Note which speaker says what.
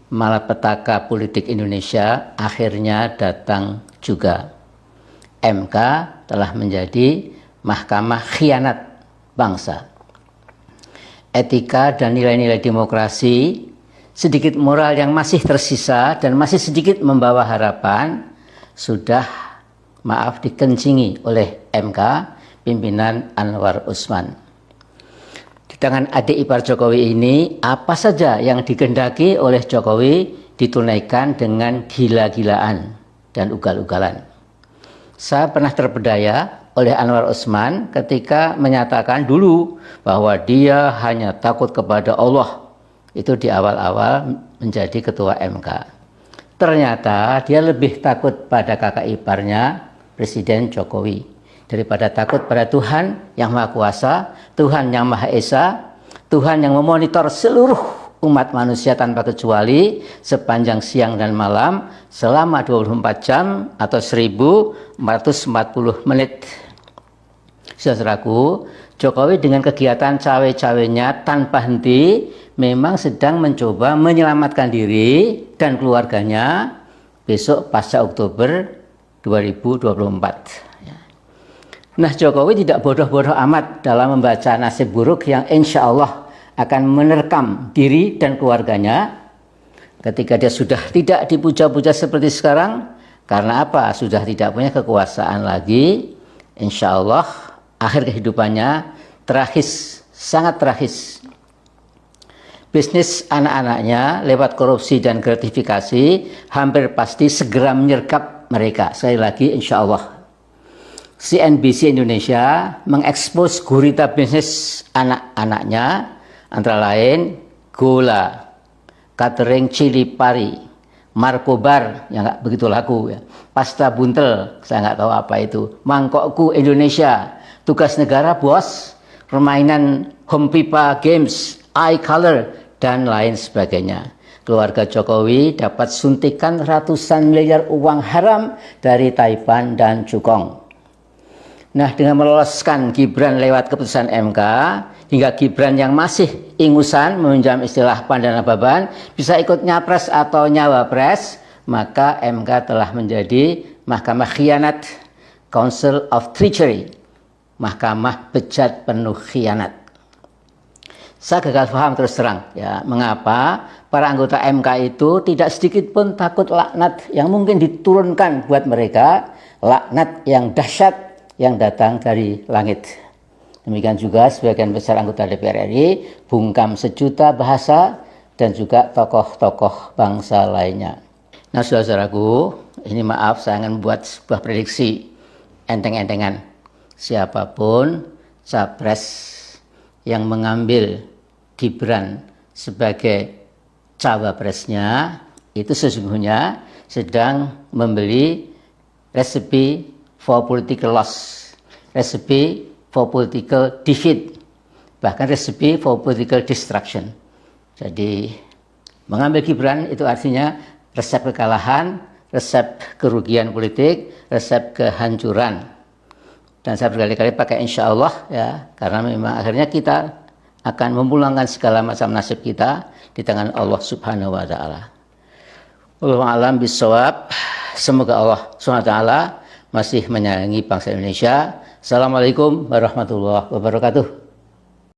Speaker 1: malapetaka politik Indonesia akhirnya datang juga. MK telah menjadi mahkamah khianat bangsa. Etika dan nilai-nilai demokrasi, sedikit moral yang masih tersisa dan masih sedikit membawa harapan, sudah dikencingi oleh MK pimpinan Anwar Usman. Di tangan adik ipar Jokowi ini, apa saja yang dikehendaki oleh Jokowi ditunaikan dengan gila-gilaan dan ugal-ugalan. Saya pernah terpedaya oleh Anwar Usman ketika menyatakan dulu bahwa dia hanya takut kepada Allah. Itu di awal-awal menjadi ketua MK. Ternyata dia lebih takut pada kakak iparnya, Presiden Jokowi, daripada takut pada Tuhan yang Maha Kuasa, Tuhan yang Maha Esa, Tuhan yang memonitor seluruh umat manusia tanpa kecuali sepanjang siang dan malam selama 24 jam atau 1440 menit. Saudaraku, Jokowi dengan kegiatan cawe-cawenya tanpa henti memang sedang mencoba menyelamatkan diri dan keluarganya besok pasca Oktober 2024. Nah, Jokowi tidak bodoh-bodoh amat dalam membaca nasib buruk yang insya Allah akan menerkam diri dan keluarganya ketika dia sudah tidak dipuja-puja seperti sekarang. Karena apa? Sudah tidak punya kekuasaan lagi. Insya Allah akhir kehidupannya tragis, sangat tragis. Bisnis anak-anaknya lewat korupsi dan gratifikasi hampir pasti segera menyergap mereka. Sekali lagi insya Allah. CNBC Indonesia mengekspos gurita bisnis anak-anaknya, antara lain Gola, catering cili pari, Markobar yang nggak begitu laku ya, pasta buntel saya nggak tahu apa itu, mangkokku Indonesia, tugas negara bos, permainan home pipa games, iColor dan lain sebagainya. Keluarga Jokowi dapat suntikan ratusan miliar uang haram dari Taipan dan Cukong. Nah, dengan meloloskan Gibran lewat keputusan MK, hingga Gibran yang masih ingusan, meminjam istilah Pandana Baban, bisa ikut nyapres atau nyawapres, maka MK telah menjadi mahkamah khianat, Council of Treachery, mahkamah bejat penuh khianat. Saya gagal paham terus terang, ya, mengapa para anggota MK itu tidak sedikit pun takut laknat yang mungkin diturunkan buat mereka, laknat yang dahsyat yang datang dari langit. Demikian juga sebagian besar anggota DPR RI, bungkam sejuta bahasa, dan juga tokoh-tokoh bangsa lainnya. Nah, saudara-saudaraku, ini maaf saya akan membuat sebuah prediksi enteng-entengan. Siapapun capres yang mengambil Gibran sebagai cawapresnya, itu sesungguhnya sedang membeli resepi for political loss, resepi for political defeat, bahkan resepi for political destruction. Jadi mengambil Gibran itu artinya resep kekalahan, resep kerugian politik, resep kehancuran. Dan saya berkali-kali pakai insya Allah ya, karena memang akhirnya kita akan memulangkan segala macam nasib kita di tangan Allah Subhanahu wa taala. Wallahu a'lam bishawab. Semoga Allah Subhanahu wa taala masih menyayangi bangsa Indonesia. Assalamualaikum warahmatullahi wabarakatuh.